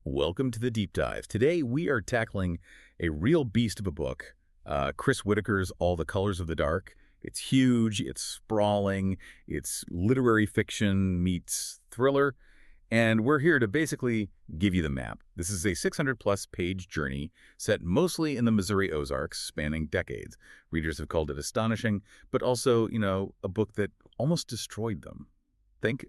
Welcome to the Deep Dive. Today we are tackling a real beast of a book, Chris Whitaker's All the Colors of the Dark. It's huge, it's sprawling, it's literary fiction meets thriller, and we're here to basically give you the map. This is a 600-plus page journey set mostly in the Missouri Ozarks, spanning decades. Readers have called it astonishing, but also, a book that almost destroyed them. Think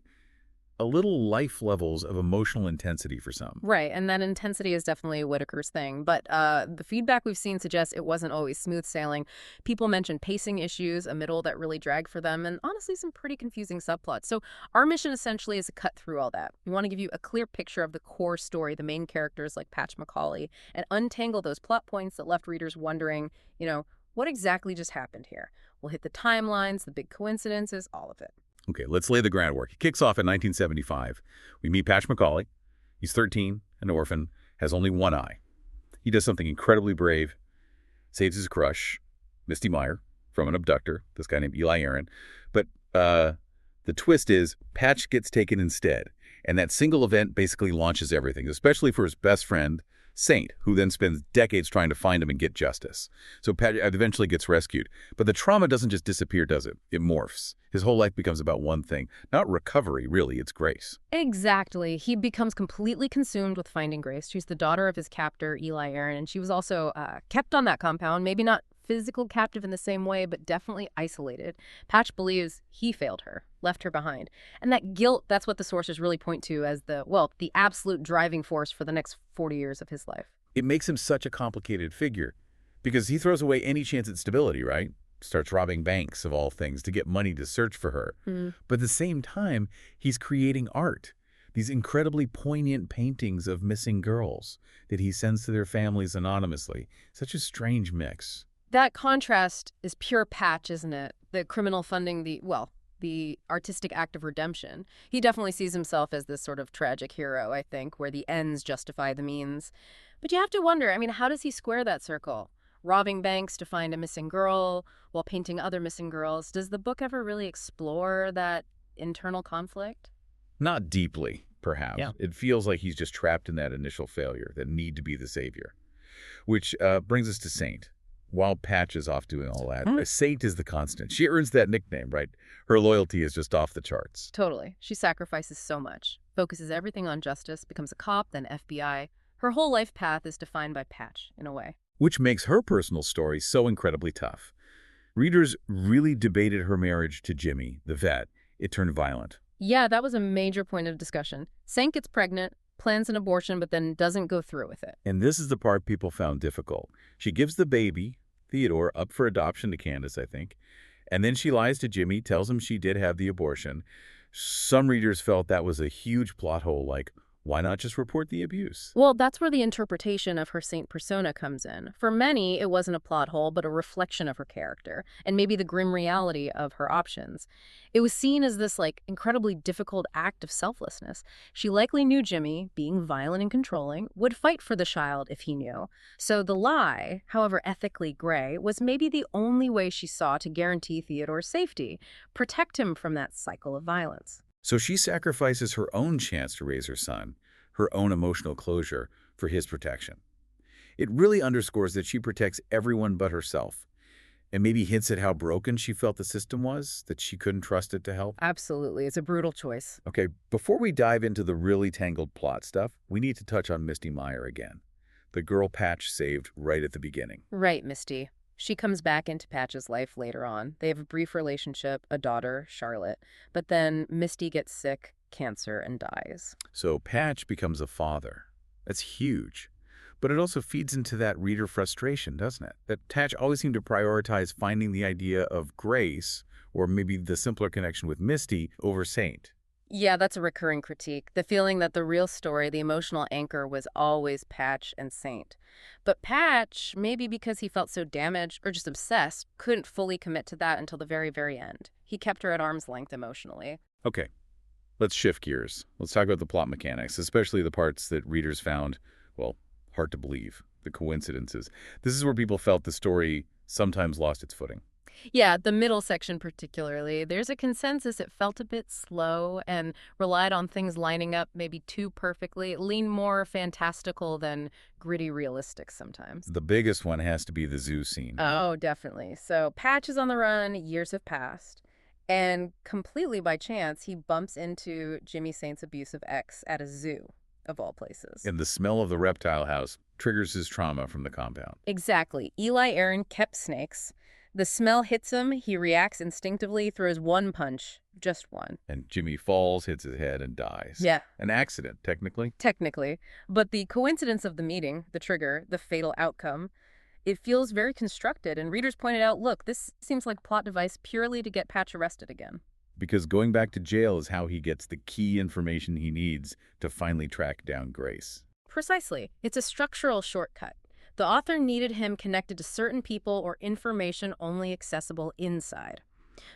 a little life levels of emotional intensity for some. Right, and that intensity is definitely Whitaker's thing. But the feedback we've seen suggests it wasn't always smooth sailing. People mentioned pacing issues, a middle that really dragged for them, and honestly some pretty confusing subplots. So our mission essentially is to cut through all that. We want to give you a clear picture of the core story, the main characters like Patch McCauley, and untangle those plot points that left readers wondering, what exactly just happened here? We'll hit the timelines, the big coincidences, all of it. Okay, let's lay the groundwork. It kicks off in 1975. We meet Patch McCauley. He's 13, an orphan, has only one eye. He does something incredibly brave, saves his crush, Misty Meyer, from an abductor, this guy named Eli Aaron. But the twist is Patch gets taken instead, and that single event basically launches everything, especially for his best friend, Saint, who then spends decades trying to find him and get justice. So Patch eventually gets rescued. But the trauma doesn't just disappear, does it? It morphs. His whole life becomes about one thing. Not recovery, really. It's Grace. Exactly. He becomes completely consumed with finding Grace. She's the daughter of his captor, Eli Aaron, and she was also kept on that compound, maybe not physical captive in the same way, but definitely isolated. Patch believes he failed her, left her behind. And that guilt, that's what the sources really point to as the absolute driving force for the next 40 years of his life. It makes him such a complicated figure because he throws away any chance at stability, right? Starts robbing banks, of all things, to get money to search for her. But at the same time, he's creating art. These incredibly poignant paintings of missing girls that he sends to their families anonymously. Such a strange mix. That contrast is pure Patch, isn't it? The criminal funding the artistic act of redemption. He definitely sees himself as this sort of tragic hero, I think, where the ends justify the means. But you have to wonder, how does he square that circle? Robbing banks to find a missing girl while painting other missing girls. Does the book ever really explore that internal conflict? Not deeply, perhaps. Yeah. It feels like he's just trapped in that initial failure, that need to be the savior. Which brings us to Saint. While Patch is off doing all that, Saint is the constant. She earns that nickname, right? Her loyalty is just off the charts. Totally. She sacrifices so much, focuses everything on justice, becomes a cop, then FBI. Her whole life path is defined by Patch, in a way. Which makes her personal story so incredibly tough. Readers really debated her marriage to Jimmy, the vet. It turned violent. Yeah, that was a major point of discussion. Saint gets pregnant, plans an abortion, but then doesn't go through with it. And this is the part people found difficult. She gives the baby, Theodore, up for adoption to Candace, I think. And then she lies to Jimmy, tells him she did have the abortion. Some readers felt that was a huge plot hole, like, why not just report the abuse? Well, that's where the interpretation of her saint persona comes in. For many, it wasn't a plot hole, but a reflection of her character, and maybe the grim reality of her options. It was seen as this, incredibly difficult act of selflessness. She likely knew Jimmy, being violent and controlling, would fight for the child if he knew. So the lie, however ethically gray, was maybe the only way she saw to guarantee Theodore's safety, protect him from that cycle of violence. So she sacrifices her own chance to raise her son, her own emotional closure, for his protection. It really underscores that she protects everyone but herself, and maybe hints at how broken she felt the system was, that she couldn't trust it to help. Absolutely. It's a brutal choice. Okay, before we dive into the really tangled plot stuff, we need to touch on Misty Meyer again, the girl Patch saved right at the beginning. Right, Misty. She comes back into Patch's life later on. They have a brief relationship, a daughter, Charlotte. But then Misty gets sick, cancer, and dies. So Patch becomes a father. That's huge. But it also feeds into that reader frustration, doesn't it? That Patch always seemed to prioritize finding the idea of Grace, or maybe the simpler connection with Misty, over Saint. Yeah, that's a recurring critique. The feeling that the real story, the emotional anchor, was always Patch and Saint. But Patch, maybe because he felt so damaged or just obsessed, couldn't fully commit to that until the very, very end. He kept her at arm's length emotionally. Okay, let's shift gears. Let's talk about the plot mechanics, especially the parts that readers found, hard to believe, the coincidences. This is where people felt the story sometimes lost its footing. Yeah, the middle section particularly. There's a consensus it felt a bit slow and relied on things lining up maybe too perfectly. It leaned more fantastical than gritty realistic sometimes. The biggest one has to be the zoo scene. Oh, definitely. So Patch is on the run, years have passed, and completely by chance, he bumps into Jimmy Saint's abusive ex at a zoo, of all places. And the smell of the reptile house triggers his trauma from the compound. Exactly. Eli Aaron kept snakes. The smell hits him, he reacts instinctively, throws one punch, just one. And Jimmy falls, hits his head, and dies. Yeah. An accident, technically. Technically. But the coincidence of the meeting, the trigger, the fatal outcome, it feels very constructed, and readers pointed out, look, this seems like plot device purely to get Patch arrested again. Because going back to jail is how he gets the key information he needs to finally track down Grace. Precisely. It's a structural shortcut. The author needed him connected to certain people or information only accessible inside.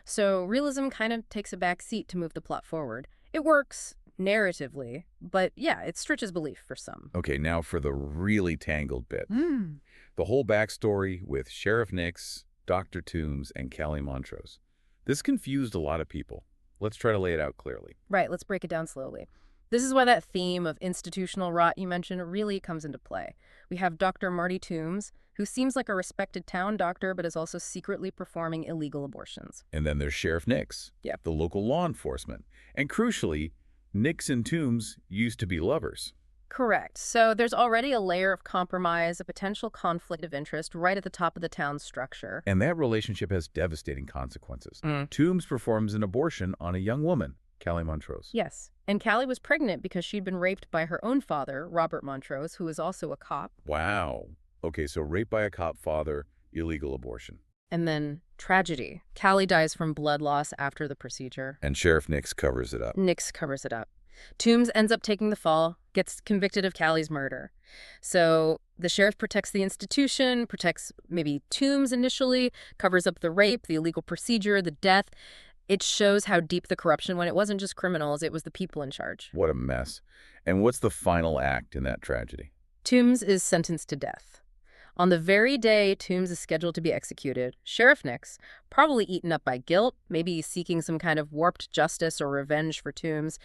So realism kind of takes a back seat to move the plot forward. It works narratively, but yeah, it stretches belief for some. Okay, now for the really tangled bit. The whole backstory with Sheriff Nix, Dr. Toombs, and Callie Montrose. This confused a lot of people. Let's try to lay it out clearly. Right, let's break it down slowly. This is why that theme of institutional rot you mentioned really comes into play. We have Dr. Marty Toombs, who seems like a respected town doctor but is also secretly performing illegal abortions. And then there's Sheriff Nix, Yep. the local law enforcement. And crucially, Nix and Toombs used to be lovers. Correct. So there's already a layer of compromise, a potential conflict of interest right at the top of the town's structure. And that relationship has devastating consequences. Toombs performs an abortion on a young woman, Callie Montrose. Yes. And Callie was pregnant because she'd been raped by her own father, Robert Montrose, who is also a cop. Wow. Okay, so rape by a cop father, illegal abortion. And then tragedy. Callie dies from blood loss after the procedure. And Sheriff Nix covers it up. Nix covers it up. Toombs ends up taking the fall, gets convicted of Callie's murder. So the sheriff protects the institution, protects maybe Toombs initially, covers up the rape, the illegal procedure, the death. It shows how deep the corruption went. It wasn't just criminals, it was the people in charge. What a mess. And what's the final act in that tragedy? Toombs is sentenced to death. On the very day Toombs is scheduled to be executed, Sheriff Nix, probably eaten up by guilt, maybe seeking some kind of warped justice or revenge for Toombs,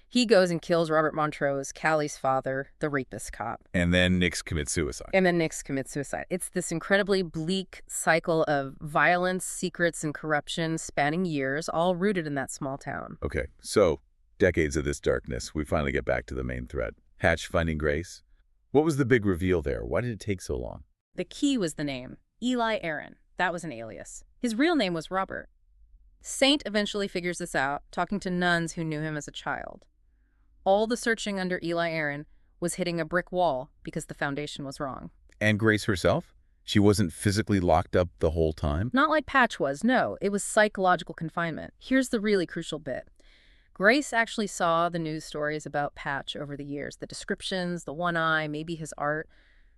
he goes and kills Robert Montrose, Callie's father, the rapist cop. And then Nix commits suicide. And then Nix commits suicide. It's this incredibly bleak cycle of violence, secrets, and corruption spanning years, all rooted in that small town. Okay, so decades of this darkness, we finally get back to the main thread. Hatch finding Grace. What was the big reveal there? Why did it take so long? The key was the name, Eli Aaron. That was an alias. His real name was Robert. Saint eventually figures this out, talking to nuns who knew him as a child. All the searching under Eli Aaron was hitting a brick wall because the foundation was wrong. And Grace herself? She wasn't physically locked up the whole time? Not like Patch was, no. It was psychological confinement. Here's the really crucial bit. Grace actually saw the news stories about Patch over the years, the descriptions, the one eye, maybe his art.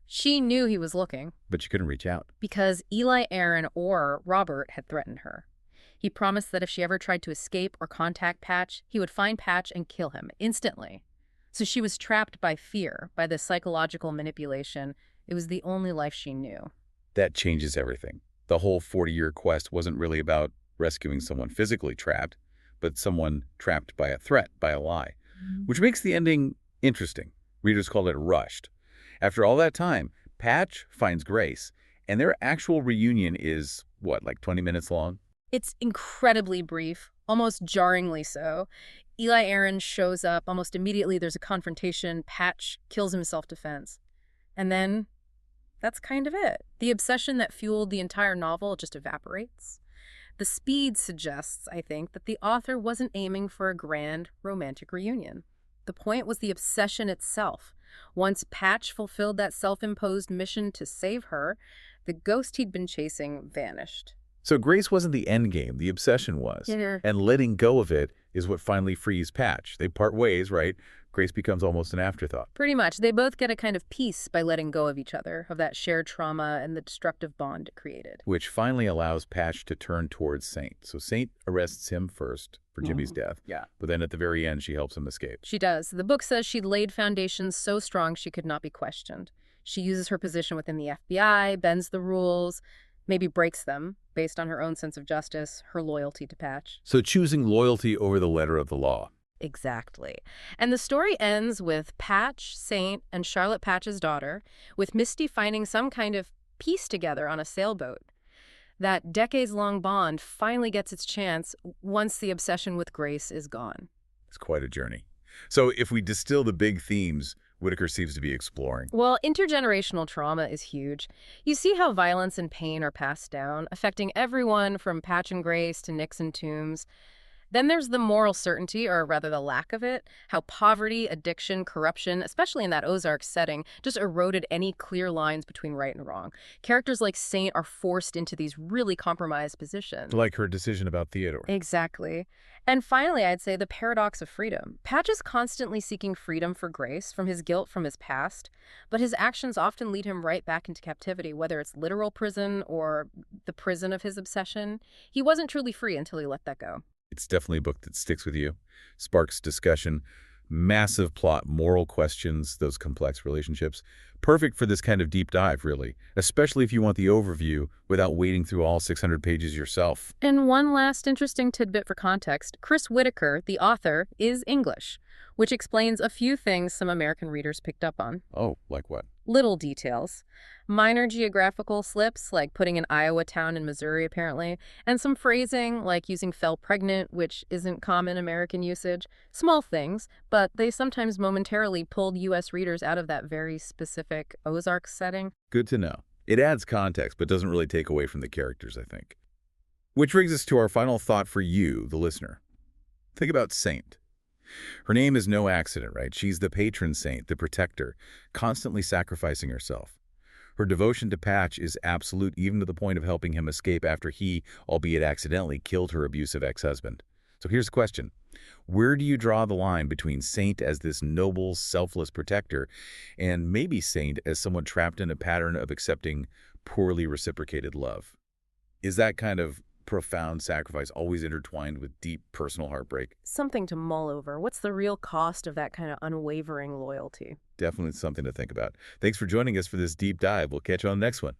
She knew he was looking. But she couldn't reach out. Because Eli Aaron or Robert had threatened her. He promised that if she ever tried to escape or contact Patch, he would find Patch and kill him instantly. So she was trapped by fear, by the psychological manipulation. It was the only life she knew. That changes everything. The whole 40-year quest wasn't really about rescuing someone physically trapped, but someone trapped by a threat, by a lie. Which makes the ending interesting. Readers called it rushed. After all that time, Patch finds Grace, and their actual reunion is, what, like 20 minutes long? It's incredibly brief, almost jarringly so. Eli Aaron shows up. Almost immediately there's a confrontation. Patch kills him self-defense. And then that's kind of it. The obsession that fueled the entire novel just evaporates. The speed suggests, I think, that the author wasn't aiming for a grand romantic reunion. The point was the obsession itself. Once Patch fulfilled that self-imposed mission to save her, the ghost he'd been chasing vanished. So Grace wasn't the end game, the obsession was. Yeah. And letting go of it is what finally frees Patch. They part ways, right? Grace becomes almost an afterthought. Pretty much. They both get a kind of peace by letting go of each other, of that shared trauma and the destructive bond it created. Which finally allows Patch to turn towards Saint. So Saint arrests him first for Jimmy's death. Yeah. But then at the very end, she helps him escape. She does. The book says she laid foundations so strong she could not be questioned. She uses her position within the FBI, bends the rules, maybe breaks them based on her own sense of justice, her loyalty to Patch. So choosing loyalty over the letter of the law. Exactly. And the story ends with Patch, Saint, and Charlotte Patch's daughter, with Misty finding some kind of peace together on a sailboat. That decades-long bond finally gets its chance once the obsession with Grace is gone. It's quite a journey. So if we distill the big themes Whitaker seems to be exploring. Well, intergenerational trauma is huge. You see how violence and pain are passed down, affecting everyone from Patch and Grace to Nix and Toombs. Then there's the moral certainty, or rather the lack of it, how poverty, addiction, corruption, especially in that Ozark setting, just eroded any clear lines between right and wrong. Characters like Saint are forced into these really compromised positions. Like her decision about Theodore. Exactly. And finally, I'd say the paradox of freedom. Patch is constantly seeking freedom for Grace from his guilt from his past, but his actions often lead him right back into captivity, whether it's literal prison or the prison of his obsession. He wasn't truly free until he let that go. It's definitely a book that sticks with you, sparks discussion, massive plot, moral questions, those complex relationships. Perfect for this kind of deep dive, really, especially if you want the overview without wading through all 600 pages yourself. And one last interesting tidbit for context, Chris Whitaker, the author, is English, which explains a few things some American readers picked up on. Oh, like what? Little details. Minor geographical slips, like putting an Iowa town in Missouri, apparently, and some phrasing, like using fell pregnant, which isn't common American usage. Small things, but they sometimes momentarily pulled U.S. readers out of that very specific Ozark setting. Good to know. It adds context, but doesn't really take away from the characters, I think. Which brings us to our final thought for you, the listener. Think about Saint. Her name is no accident, right? She's the patron saint, the protector, constantly sacrificing herself. Her devotion to Patch is absolute, even to the point of helping him escape after he, albeit accidentally, killed her abusive ex-husband. So here's the question. Where do you draw the line between Saint as this noble, selfless protector and maybe Saint as someone trapped in a pattern of accepting poorly reciprocated love? Is that kind of profound sacrifice always intertwined with deep personal heartbreak? Something to mull over. What's the real cost of that kind of unwavering loyalty? Definitely something to think about. Thanks for joining us for this deep dive. We'll catch you on the next one.